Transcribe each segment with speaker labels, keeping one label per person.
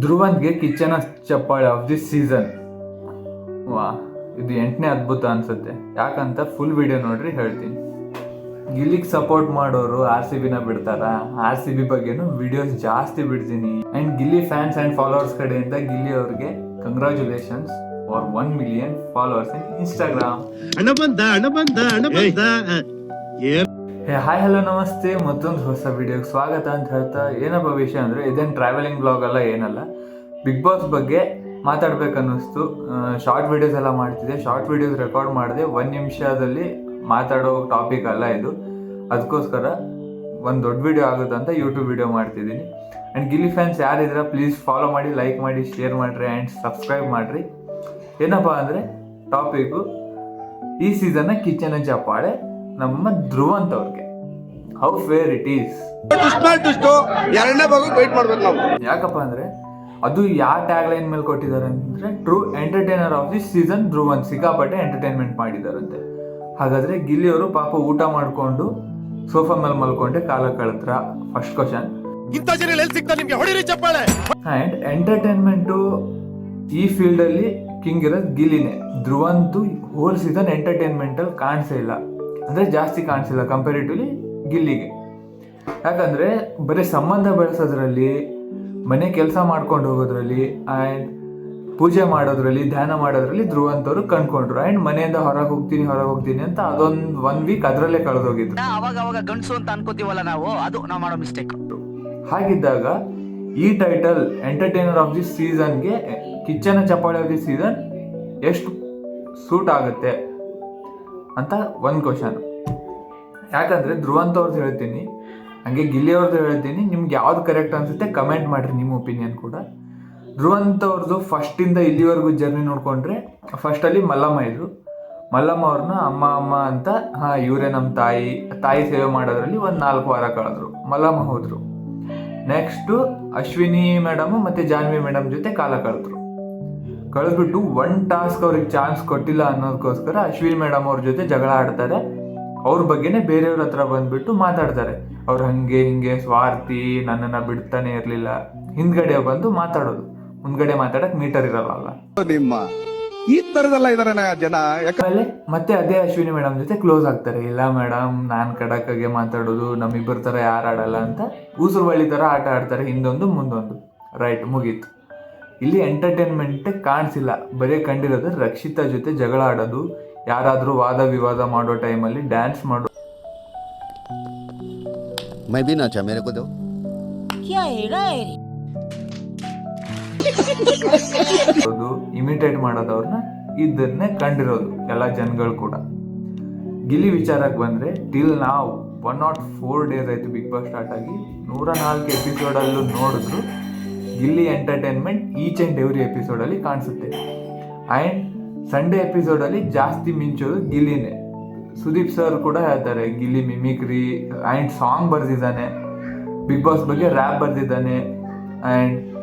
Speaker 1: ಧ್ರುವಂತ್ಗೆ ಕಿಚ್ಚನ ಚಪ್ಪಾಳೆ of the season. ವಾ, ಇದು 8ನೇ ಅದ್ಭುತ ಅನ್ಸುತ್ತೆ. ಯಾಕಂತ ಫುಲ್ ವಿಡಿಯೋ ನೋಡ್ರಿ ಹೇಳ್ತೀನಿ. ಗಿಲ್ಲಿಗೆ ಸಪೋರ್ಟ್ ಮಾಡೋರು RCBನ ಬಿಡ್ತಾರ? RCB ಬಗ್ಗೆನೂ ವಿಡಿಯೋಸ್ ಜಾಸ್ತಿ ಬಿಡ್ತೀನಿ. And Gilli fans and followers ಕಡೆಯಿಂದ ಗಿಲ್ಲಿ ಅವ್ರಿಗೆ congratulations for 1 million followers in Instagram. Hi hello ನಮಸ್ತೆ, ಮತ್ತೊಂದು ಹೊಸ ವಿಡಿಯೋಗೆ ಸ್ವಾಗತ ಅಂತ ಹೇಳ್ತಾ, ಏನಪ್ಪ ವಿಷಯ ಅಂದರೆ ಇದೇನು ಟ್ರಾವೆಲಿಂಗ್ ಬ್ಲಾಗ್ ಅಲ್ಲ, ಏನಲ್ಲ, ಬಿಗ್ ಬಾಸ್ ಬಗ್ಗೆ ಮಾತಾಡ್ಬೇಕನ್ನಿಸ್ತು. ಶಾರ್ಟ್ ವಿಡಿಯೋಸ್ ಎಲ್ಲ ಮಾಡ್ತಿದ್ದೆ, ಶಾರ್ಟ್ ವಿಡಿಯೋಸ್ ರೆಕಾರ್ಡ್ ಮಾಡಿದೆ. 1 ನಿಮಿಷದಲ್ಲಿ ಮಾತಾಡೋ ಟಾಪಿಕ್ ಅಲ್ಲ ಇದು. ಅದಕ್ಕೋಸ್ಕರ ಒಂದು ದೊಡ್ಡ ವಿಡಿಯೋ ಆಗುತ್ತೆ ಅಂತ ಯೂಟ್ಯೂಬ್ ವಿಡಿಯೋ ಮಾಡ್ತಿದ್ದೀನಿ. ಆ್ಯಂಡ್ ಗಿಲ್ಲಿ ಫ್ಯಾನ್ಸ್ ಯಾರಿದ್ದೀರಾ ಪ್ಲೀಸ್ ಫಾಲೋ ಮಾಡಿ, ಲೈಕ್ ಮಾಡಿ, ಶೇರ್ ಮಾಡಿರಿ ಆ್ಯಂಡ್ ಸಬ್ಸ್ಕ್ರೈಬ್ ಮಾಡಿರಿ. ಏನಪ್ಪ ಅಂದರೆ ಟಾಪಿಕು ಈ ಸೀಸನ್ನ ಕಿಚ್ಚನ ಚಪ್ಪಾಳೆ ನಮ್ಮ ಧ್ರುವಂತ್ ಅವ್ರಿಗೆ. How fair it is. ಯಾಕಪ್ಪ ಅಂದ್ರೆ ಅದು ಯಾವ ಟ್ಯಾಗ್ ಲೈನ್ ಮೇಲೆ ಕೊಟ್ಟಿದ್ದಾರೆ ಅಂದ್ರೆ, true entertainer of the season Dhruvanth. ಸಿಕ್ಕಾಪಟ್ಟೆ ಎಂಟರ್ಟೈನ್ಮೆಂಟ್ ಮಾಡಿದಾರಂತೆ. ಹಾಗಾದ್ರೆ ಗಿಲ್ಲಿ ಅವರು ಪಾಪ ಊಟ ಮಾಡ್ಕೊಂಡು ಸೋಫಾ ಮೇಲೆ ಮಲ್ಕೊಂಡೆ ಕಾಲ ಕಳೆದ್ರ? First question. ಅಂಡ್ ಎಂಟರ್ಟೈನ್ಮೆಂಟು ಈ ಫೀಲ್ಡ್ ಅಲ್ಲಿ ಕಿಂಗ್ ಇರೋದು ಗಿಲ್ಲಿನೇ. ಧ್ರುವಂತು ಹೋಲ್ ಸೀಸನ್ ಎಂಟರ್ಟೈನ್ಮೆಂಟ್ ಅಲ್ಲಿ ಕಾಣಿಸೇ ಇಲ್ಲ, ಅಂದ್ರೆ ಜಾಸ್ತಿ ಕಾಣಿಸಿಲ್ಲ ಕಂಪೇರಿಟಿವ್ಲಿ ಗಿಲ್ಲಿಗೆ. ಯಾಕಂದ್ರೆ ಬರೀ ಸಂಬಂಧ ಬೆಳೆಸೋದ್ರಲ್ಲಿ, ಮನೆ ಕೆಲಸ ಮಾಡ್ಕೊಂಡು ಹೋಗೋದ್ರಲ್ಲಿ ಆ್ಯಂಡ್ ಪೂಜೆ ಮಾಡೋದ್ರಲ್ಲಿ, ಧ್ಯಾನ ಮಾಡೋದ್ರಲ್ಲಿ ಧ್ರುವಂತ್ ಅವರು ಕಂಡ್ಕೊಂಡ್ರು. ಆ್ಯಂಡ್ ಮನೆಯಿಂದ ಹೊರಗೆ ಹೋಗ್ತೀನಿ ಅಂತ ಅದೊಂದು 1 ವೀಕ್ ಅದರಲ್ಲೇ ಕಳೆದೋಗಿದ್ರು.
Speaker 2: ಅವಾಗ ಗಂಡಸು ಅಂತ ಅನ್ಕೋತೀವಲ್ಲ ನಾವು, ಅದು ನಾವು ಮಾಡೋ ಮಿಸ್ಟೇಕ್.
Speaker 1: ಹಾಗಿದ್ದಾಗ ಈ ಟೈಟಲ್ ಎಂಟರ್ಟೈನರ್ ಆಫ್ ದಿ ಸೀಸನ್ಗೆ ಕಿಚ್ಚನ ಚಪ್ಪಾಳೆ ಆಫ್ ದಿ ಸೀಸನ್ ಎಷ್ಟು ಸೂಟ್ ಆಗುತ್ತೆ ಅಂತ ಒಂದು ಕ್ವಶನ್. ಯಾಕಂದರೆ ಧ್ರುವಂತ್ ಅವ್ರದ್ದು ಹೇಳ್ತೀನಿ, ಹಂಗೆ ಗಿಲ್ಲಿ ಅವ್ರದ್ದು ಹೇಳ್ತೀನಿ. ನಿಮ್ಗೆ ಯಾವ್ದು ಕರೆಕ್ಟ್ ಅನಿಸುತ್ತೆ ಕಮೆಂಟ್ ಮಾಡಿರಿ, ನಿಮ್ಮ ಒಪಿನಿಯನ್ ಕೂಡ. ಧ್ರುವಂತ್ ಅವ್ರದ್ದು ಫಸ್ಟಿಂದ ಇಲ್ಲಿವರೆಗೂ ಜರ್ನಿ ನೋಡಿಕೊಂಡ್ರೆ, ಫಸ್ಟಲ್ಲಿ ಮಲ್ಲಮ್ಮ ಇದ್ರು. ಮಲ್ಲಮ್ಮ ಅವ್ರನ್ನ ಅಮ್ಮ ಅಂತ, ಇವರೇ ನಮ್ಮ ತಾಯಿ ಸೇವೆ ಮಾಡೋದ್ರಲ್ಲಿ ಒಂದು 4 ವಾರ ಕಳೆದ್ರು. ಮಲ್ಲಮ್ಮ ಹೋದರು. ನೆಕ್ಸ್ಟು ಅಶ್ವಿನಿ ಮೇಡಮು ಮತ್ತು ಜಾನ್ವಿ ಮೇಡಮ್ ಜೊತೆ ಕಾಲ ಕಳೆದ್ಬಿಟ್ಟು ಒಂದು ಟಾಸ್ಕ್ ಅವ್ರಿಗೆ ಚಾನ್ಸ್ ಕೊಟ್ಟಿಲ್ಲ ಅನ್ನೋದಕ್ಕೋಸ್ಕರ ಅಶ್ವಿನಿ ಮೇಡಮ್ ಅವ್ರ ಜೊತೆ ಜಗಳ ಆಡ್ತಾರೆ. ಅವ್ರ ಬಗ್ಗೆನೇ ಬೇರೆಯವ್ರ ಹತ್ರ ಬಂದ್ಬಿಟ್ಟು ಮಾತಾಡ್ತಾರೆ. ಅವ್ರು ಹಂಗೆ ಹಿಂಗೆ ಸ್ವಾರ್ಥಿ, ನನ್ನನ್ನು ಬಿಡ್ತಾನೆ ಇರಲಿಲ್ಲ. ಹಿಂದ್ಗಡೆ ಬಂದು ಮಾತಾಡೋದು, ಮುಂದ್ಗಡೆ ಮಾತಾಡಕ್ ಮೀಟರ್ ಇರಲ್ಲ.
Speaker 3: ನಿಮ್ಮ ಈ ತರದಲ್ಲ ಇದಾರೆ ಜನ.
Speaker 1: ಯಾಕಂದ್ರೆ ಮತ್ತೆ ಅದೇ ಅಶ್ವಿನಿ ಮೇಡಮ್ ಜೊತೆ ಕ್ಲೋಸ್ ಆಗ್ತಾರೆ. ಇಲ್ಲ ಮೇಡಮ್, ನಾನು ಖಡಕ್ಕಾಗೆ ಮಾತಾಡೋದು, ನಮ್ಮಿಬ್ಬರ ಥರ ಯಾರು ಆಡಲ್ಲ ಅಂತ ಉಸುರು ಬಳ್ಳಿ ಥರ ಆಟ ಆಡ್ತಾರೆ, ಹಿಂದೊಂದು ಮುಂದೊಂದು. ರೈಟ್, ಮುಗೀತು. ಇಲ್ಲಿ ಎಂಟರ್ಟೈನ್ಮೆಂಟ್ ಕಾಣಿಸಿಲ್ಲ, ಬರೀ ಕಂಡಿರೋದು ರಕ್ಷಿತಾ ಜೊತೆ ಜಗಳ ಆಡೋದು, ಯಾರಾದರೂ ವಾದ ವಿವಾದ ಮಾಡೋ ಟೈಮಲ್ಲಿ ಡ್ಯಾನ್ಸ್ ಮಾಡೋದು, ಇಮಿಟೇಟ್ ಮಾಡೋದವ್ರನ್ನ ಇದನ್ನೇ ಕಂಡಿರೋದು ಎಲ್ಲ ಜನಗಳು ಕೂಡ. ಗಿಲ್ಲಿ ವಿಚಾರಕ್ಕೆ ಬಂದರೆ, ಟಿಲ್ ನಾವು 104 ಡೇಸ್ ಆಯಿತು ಬಿಗ್ ಬಾಸ್ ಸ್ಟಾರ್ಟ್ ಆಗಿ, 104 ಎಪಿಸೋಡಲ್ಲೂ ನೋಡಿದ್ರು Gilli entertainment each and every ಎಪಿಸೋಡಲ್ಲಿ ಕಾಣಿಸುತ್ತೆ. ಆ್ಯಂಡ್ ಸಂಡೇ ಎಪಿಸೋಡಲ್ಲಿ ಜಾಸ್ತಿ ಮಿಂಚೋದು ಗಿಲ್ಲಿನೇ. ಸುದೀಪ್ ಸರ್ ಕೂಡ ಹೇಳ್ತಾರೆ, ಗಿಲ್ಲಿ ಮಿಮಿಕ್ರಿ ಆ್ಯಂಡ್ ಸಾಂಗ್ ಬರೆದಿದ್ದಾನೆ, ಬಿಗ್ ಬಾಸ್ ಬಗ್ಗೆ ರ್ಯಾಪ್ ಬರೆದಿದ್ದಾನೆ, ಆ್ಯಂಡ್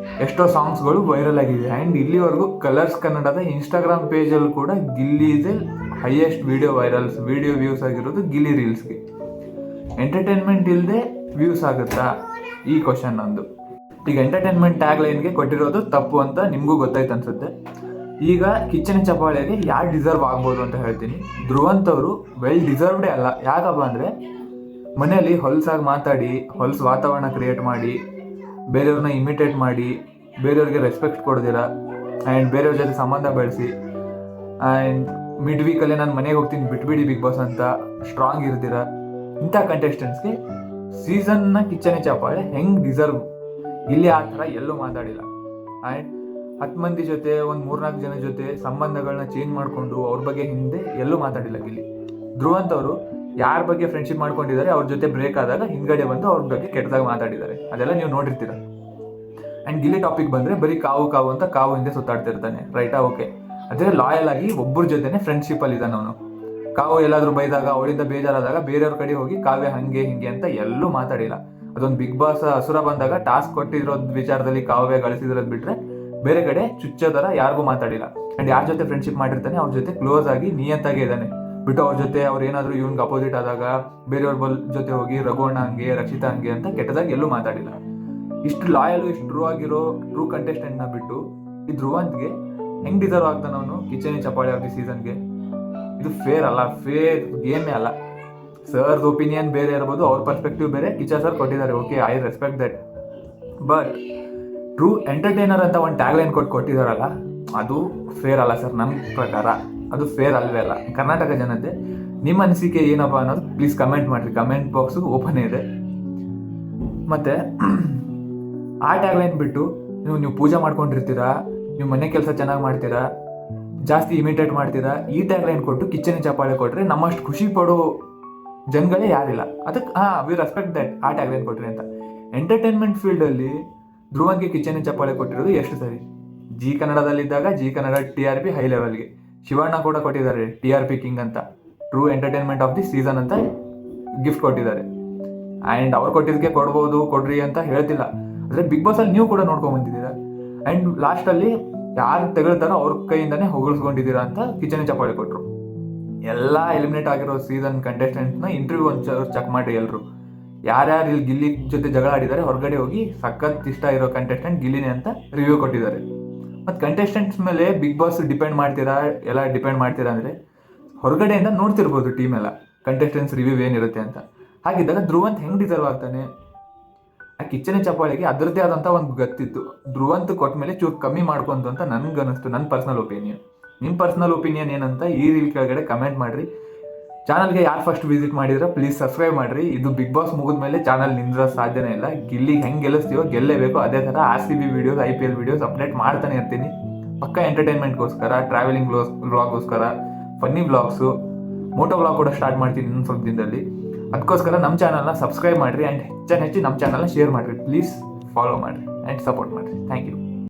Speaker 1: ಎಷ್ಟೋ ಸಾಂಗ್ಸ್ಗಳು ವೈರಲ್ ಆಗಿದೆ. ಆ್ಯಂಡ್ ಇಲ್ಲಿವರೆಗೂ ಕಲರ್ಸ್ ಕನ್ನಡದ ಇನ್ಸ್ಟಾಗ್ರಾಮ್ ಪೇಜಲ್ಲಿ ಕೂಡ ಗಿಲ್ಲಿದೆ ಹೈಯೆಸ್ಟ್ ವಿಡಿಯೋ ವ್ಯೂಸ್ ಆಗಿರೋದು ಗಿಲ್ಲಿ ರೀಲ್ಸ್ಗೆ. ಎಂಟರ್ಟೈನ್ಮೆಂಟ್ ಇಲ್ಲದೆ ವ್ಯೂಸ್ ಆಗುತ್ತಾ? ಈ ಕ್ವಶನ್ ನಂದು. ಈಗ ಎಂಟರ್ಟೈನ್ಮೆಂಟ್ ಟ್ಯಾಗ್ ಲೈನ್ಗೆ ಕೊಟ್ಟಿರೋದು ತಪ್ಪು ಅಂತ ನಿಮಗೂ ಗೊತ್ತಾಯ್ತು ಅನ್ಸುತ್ತೆ. ಈಗ ಕಿಚ್ಚನ ಚಪ್ಪಾಳೆಗೆ ಯಾರು ಡಿಸರ್ವ್ ಆಗ್ಬೋದು ಅಂತ ಹೇಳ್ತೀನಿ. ಧ್ರುವಂತ್ ಅವರು ವೆಲ್ ಡಿಸರ್ವ್ಡೇ ಅಲ್ಲ. ಯಾಕಪ್ಪ ಅಂದರೆ ಮನೆಯಲ್ಲಿ ಹೊಲಸಾಗಿ ಮಾತಾಡಿ, ಹೊಲಸು ವಾತಾವರಣ ಕ್ರಿಯೇಟ್ ಮಾಡಿ, ಬೇರೆಯವ್ರನ್ನ ಇಮಿಟೇಟ್ ಮಾಡಿ, ಬೇರೆಯವ್ರಿಗೆ ರೆಸ್ಪೆಕ್ಟ್ ಕೊಡ್ದಿರ, ಆ್ಯಂಡ್ ಬೇರೆಯವ್ರ ಜೊತೆ ಸಂಬಂಧ ಬೆಳೆಸಿ, ಆ್ಯಂಡ್ ಮಿಡ್ ವೀಕಲ್ಲೇ ನಾನು ಮನೆಗೆ ಹೋಗ್ತೀನಿ ಬಿಟ್ಬಿಡಿ ಬಿಗ್ ಬಾಸ್ ಅಂತ ಸ್ಟ್ರಾಂಗ್ ಇರ್ದಿರ, ಇಂಥ ಕಂಟೆಸ್ಟೆಂಟ್ಸ್ಗೆ ಸೀಸನ್ನ ಕಿಚ್ಚನ ಚಪ್ಪಾಳೆ ಹೆಂಗೆ ಡಿಸರ್ವ್? ಇಲ್ಲಿ ಆ ಥರ ಎಲ್ಲೂ ಮಾತಾಡಿಲ್ಲ. ಆ್ಯಂಡ್ 10 ಮಂದಿ ಜೊತೆ, ಒಂದು 3-4 ಜನ ಜೊತೆ ಸಂಬಂಧಗಳನ್ನ ಚೇಂಜ್ ಮಾಡಿಕೊಂಡು ಅವ್ರ ಬಗ್ಗೆ ಹಿಂದೆ ಎಲ್ಲೂ ಮಾತಾಡಿಲ್ಲ ಗಿಲ್ಲಿ. ಧ್ರುವಂತ್ ಅವರು ಯಾರ ಬಗ್ಗೆ ಫ್ರೆಂಡ್ಶಿಪ್ ಮಾಡ್ಕೊಂಡಿದ್ದಾರೆ, ಅವ್ರ ಜೊತೆ ಬ್ರೇಕ್ ಆದಾಗ ಹಿಂದ್ಗಡೆ ಬಂದು ಅವ್ರ ಬಗ್ಗೆ ಕೆಟ್ಟದಾಗ ಮಾತಾಡಿದ್ದಾರೆ. ಅದೆಲ್ಲ ನೀವು ನೋಡಿರ್ತೀರ. ಆ್ಯಂಡ್ ಗಿಲ್ಲಿ ಟಾಪಿಕ್ ಬಂದರೆ ಬರೀ ಕಾವು ಅಂತ ಕಾವು ಹಿಂದೆ ಸುತ್ತಾಡ್ತಿರ್ತಾನೆ. ರೈಟಾ? ಓಕೆ. ಅದೇ ಲಾಯಲ್ ಆಗಿ ಒಬ್ಬರ ಜೊತೆನೆ ಫ್ರೆಂಡ್ಶಿಪ್ಪಲ್ಲಿ ಇದ್ದಾನೆ ಅವನು. ಕಾವು ಎಲ್ಲಾದರೂ ಬೈದಾಗ, ಅವಳಿಂದ ಬೇಜಾರಾದಾಗ ಬೇರೆಯವ್ರ ಕಡೆ ಹೋಗಿ ಕಾವ್ಯ ಹಂಗೆ ಹಿಂಗೆ ಅಂತ ಎಲ್ಲೂ ಮಾತಾಡಿಲ್ಲ. ಅದೊಂದು ಬಿಗ್ ಬಾಸ್ ಅಸುರ ಬಂದಾಗ ಟಾಸ್ಕ್ ಕೊಟ್ಟಿರೋದ್ ವಿಚಾರದಲ್ಲಿ ಕಾವ್ಯ ಗಳಿಸಿದ್ರದ್ದು ಬಿಟ್ರೆ ಬೇರೆ ಕಡೆ ಚುಚ್ಚೋ ಥರ ಯಾರಿಗೂ ಮಾತಾಡಿಲ್ಲ. ಆ್ಯಂಡ್ ಯಾರ ಜೊತೆ ಫ್ರೆಂಡ್ಶಿಪ್ ಮಾಡಿರ್ತಾನೆ ಅವ್ರ ಜೊತೆ ಕ್ಲೋಸ್ ಆಗಿ ನಿಯತ್ತಾಗೆ ಇದ್ದಾನೆ. ಬಿಟ್ಟು ಅವ್ರ ಜೊತೆ ಅವ್ರು ಏನಾದರೂ ಇವ್ನಿಗೆ ಅಪೋಸಿಟ್ ಆದಾಗ ಬೇರೆಯವ್ರ ಜೊತೆ ಹೋಗಿ ರಘುವಣ್ಣ ಹಂಗೆ, ರಕ್ಷಿತಾ ಹಂಗೆ ಅಂತ ಕೆಟ್ಟದಾಗಿ ಎಲ್ಲೂ ಮಾತಾಡಿಲ್ಲ. ಇಷ್ಟು ಲಾಯಲ್ ಇಷ್ಟು ಟ್ರೂ ಆಗಿರೋ ಟ್ರೂ ಕಂಟೆಸ್ಟೆಂಟ್ನ ಬಿಟ್ಟು ಈ ಧ್ರುವಂತ್ಗೆ ಹೆಂಗ್ ಡಿಸರ್ವ್ ಆಗ್ತಾನೆ ಅವನು ಕಿಚನ್ ಚಪಾಳಿ ಆಫ್ ದಿ ಸೀಸನ್ಗೆ? ಇದು ಫೇರ್ ಅಲ್ಲ, ಫೇರ್ ಗೇಮೇ ಅಲ್ಲ. ಸರ್ಸ್ ಒಪಿನಿಯನ್ ಬೇರೆ ಇರ್ಬೋದು, ಅವ್ರ ಪರ್ಸ್ಪೆಕ್ಟಿವ್ ಬೇರೆ. ಕಿಚನ್ ಸರ್ ಕೊಟ್ಟಿದ್ದಾರೆ, okay, I respect that. But true entertainer ಅಂತ ಒಂದು ಟ್ಯಾಗ್ ಲೈನ್ ಕೊಟ್ಟಿದಾರಲ್ಲ, ಅದು ಫೇರ್ ಅಲ್ಲ ಸರ್. ನನ್ನ ಪ್ರಕಾರ ಅದು ಫೇರ್ ಅಲ್ವೇ ಅಲ್ಲ. ಕರ್ನಾಟಕ ಜನತೆ ನಿಮ್ಮ ಅನಿಸಿಕೆ ಏನಪ್ಪ ಅನ್ನೋದು ಪ್ಲೀಸ್ ಕಮೆಂಟ್ ಮಾಡಿರಿ. ಕಮೆಂಟ್ ಬಾಕ್ಸು ಓಪನ್ ಇದೆ. ಮತ್ತು ಆ ಟ್ಯಾಗ್ ಲೈನ್ ಬಿಟ್ಟು ನೀವು ಪೂಜೆ ಮಾಡ್ಕೊಂಡಿರ್ತೀರಾ, ನೀವು ಮನೆ ಕೆಲಸ ಚೆನ್ನಾಗಿ ಮಾಡ್ತೀರಾ, ಜಾಸ್ತಿ ಇಮಿಟೇಟ್ ಮಾಡ್ತೀರಾ, ಈ ಟ್ಯಾಗ್ ಲೈನ್ ಕೊಟ್ಟು ಕಿಚನ್ ಚಪಾಳಿ ಕೊಟ್ಟರೆ ನಮ್ಮಷ್ಟು ಖುಷಿ ಪಡೋ ಜನಗಳೇ ಯಾರಿಲ್ಲ. ಅದಕ್ಕೆ ವಿ ರೆಸ್ಪೆಕ್ಟ್ ದಟ್, ಆ ಟ್ಯಾಗ್ ಲೈನ್ ಕೊಟ್ರಿ ಅಂತ. ಎಂಟರ್ಟೈನ್ಮೆಂಟ್ ಫೀಲ್ಡಲ್ಲಿ ಧ್ರುವಂಗೆ ಕಿಚನ್ ಚಪಾಳಿ ಕೊಟ್ಟಿರೋದು ಎಷ್ಟು ಸರಿ? ಜಿ ಕನ್ನಡದಲ್ಲಿದ್ದಾಗ ಜಿ ಕನ್ನಡ TRP ಹೈ ಲೆವೆಲ್ಗೆ. ಶಿವಣ್ಣ ಕೂಡ ಕೊಟ್ಟಿದ್ದಾರೆ TRP ಕಿಂಗ್ ಅಂತ, true entertainment of the season ಅಂತ ಗಿಫ್ಟ್ ಕೊಟ್ಟಿದ್ದಾರೆ. ಆ್ಯಂಡ್ ಅವ್ರು ಕೊಟ್ಟಿದ್ದಕ್ಕೆ ಕೊಡ್ಬೋದು, ಕೊಡ್ರಿ ಅಂತ ಹೇಳ್ತಿಲ್ಲ. ಅಂದರೆ ಬಿಗ್ ಬಾಸಲ್ಲಿ ನೀವು ಕೂಡ ನೋಡ್ಕೊಂಡು ಬಂದಿದ್ದೀರಾ. ಆ್ಯಂಡ್ ಲಾಸ್ಟಲ್ಲಿ ಯಾರು ತೆಗಳ್ತಾರೋ ಅವ್ರ ಕೈಯಿಂದನೇ ಹೊಗಳಿಸ್ಕೊಂಡಿದ್ದೀರಾ ಅಂತ ಕಿಚನ್ ಚಪಾಳಿ ಕೊಟ್ಟರು. ಎಲ್ಲ ಎಲಿಮಿನೇಟ್ ಆಗಿರೋ ಸೀಸನ್ ಕಂಟೆಸ್ಟೆಂಟ್ನ ಇಂಟರ್ವ್ಯೂ ಒಂದು ಚೆಕ್ ಮಾಡಿ ಎಲ್ಲರೂ. ಯಾರ್ಯಾರು ಇಲ್ಲಿ ಗಿಲ್ಲಿ ಜೊತೆ ಜಗಳ ಆಡಿದ್ದಾರೆ, ಹೊರಗಡೆ ಹೋಗಿ ಸಖತ್ ಇಷ್ಟ ಇರೋ ಕಂಟೆಸ್ಟೆಂಟ್ ಗಿಲ್ಲಿನೇ ಅಂತ ರಿವ್ಯೂ ಕೊಟ್ಟಿದ್ದಾರೆ. ಮತ್ತು ಕಂಟೆಸ್ಟೆಂಟ್ಸ್ ಮೇಲೆ ಬಿಗ್ ಬಾಸ್ ಡಿಪೆಂಡ್ ಮಾಡ್ತೀರಾ, ಎಲ್ಲ ಡಿಪೆಂಡ್ ಮಾಡ್ತೀರಾ ಅಂದರೆ ಹೊರಗಡೆಯಿಂದ ನೋಡ್ತಿರ್ಬೋದು ಟೀಮ್ ಎಲ್ಲ ಕಂಟೆಸ್ಟೆಂಟ್ಸ್ ರಿವ್ಯೂ ಏನಿರುತ್ತೆ ಅಂತ. ಹಾಗಿದ್ದಾಗ ಧ್ರುವಂತ್ ಹೆಂಗೆ ಡಿಸರ್ವ್ ಆಗ್ತಾನೆ? ಆ ಕಿಚನ್ ಚಪಾಳಿಗೆ ಅದರದ್ದೇ ಆದಂಥ ಒಂದು ಗತ್ತಿತ್ತು. ಧ್ರುವಂತ್ ಕೊಟ್ಟ ಮೇಲೆ ಚೂರು ಕಮ್ಮಿ ಮಾಡ್ಕೊಂತು ಅಂತ ನನಗನ್ನಿಸ್ತು, ನನ್ನ ಪರ್ಸ್ನಲ್ ಒಪಿನಿಯನ್. ನಿಮ್ಮ ಪರ್ಸ್ನಲ್ ಒಪಿನಿಯನ್ ಏನಂತ ಈ ರೀಲ್ ಕೆಳಗಡೆ ಕಮೆಂಟ್ ಮಾಡಿರಿ. ಚಾನಲ್ಗೆ ಯಾರು ಫಸ್ಟ್ ವಿಸಿಟ್ ಮಾಡಿದ್ರೆ ಪ್ಲೀಸ್ ಸಬ್ಸ್ಕ್ರೈಬ್ ಮಾಡಿರಿ. ಇದು ಬಿಗ್ ಬಾಸ್ ಮುಗಿದ ಮೇಲೆ ಚಾನಲ್ ನಿಂದ್ರೋ ಸಾಧ್ಯನೇ ಇಲ್ಲ. ಗಿಲ್ಲಿಗೆ ಹೆಂಗೆ ಗೆಲ್ಲಿಸ್ತೀವೋ ಗೆಲ್ಲೇಬೇಕು. ಅದೇ ಥರ RCB videos, IPL videos update ಮಾಡ್ತಾನೆ ಇರ್ತೀನಿ. ಪಕ್ಕ ಎಂಟರ್ಟೈನ್ಮೆಂಟ್ಗೋಸ್ಕರ, ಟ್ರಾವೆಲಿಂಗ್ ವ್ಲಾಗೋಸ್ಕರ, ಫನ್ನಿ ವ್ಲಾಗ್ಸು, ಮೋಟೋ ವ್ಲಾಗ್ ಕೂಡ ಸ್ಟಾರ್ಟ್ ಮಾಡ್ತೀನಿ ಇನ್ನೊಂದು ಸ್ವಲ್ಪ ದಿನದಲ್ಲಿ. ಅದಕ್ಕೋಸ್ಕರ ನಮ್ಮ ಚಾನಲ್ನ ಸಬ್ಸ್ಕ್ರೈಬ್ ಮಾಡಿರಿ ಆ್ಯಂಡ್ ಹೆಚ್ಚು ನಮ್ಮ ಚಾನಲ್ನ ಶೇರ್ ಮಾಡಿರಿ. ಪ್ಲೀಸ್ ಫಾಲೋ ಮಾಡಿರಿ ಆ್ಯಂಡ್ ಸಪೋರ್ಟ್ ಮಾಡಿರಿ. Thank you.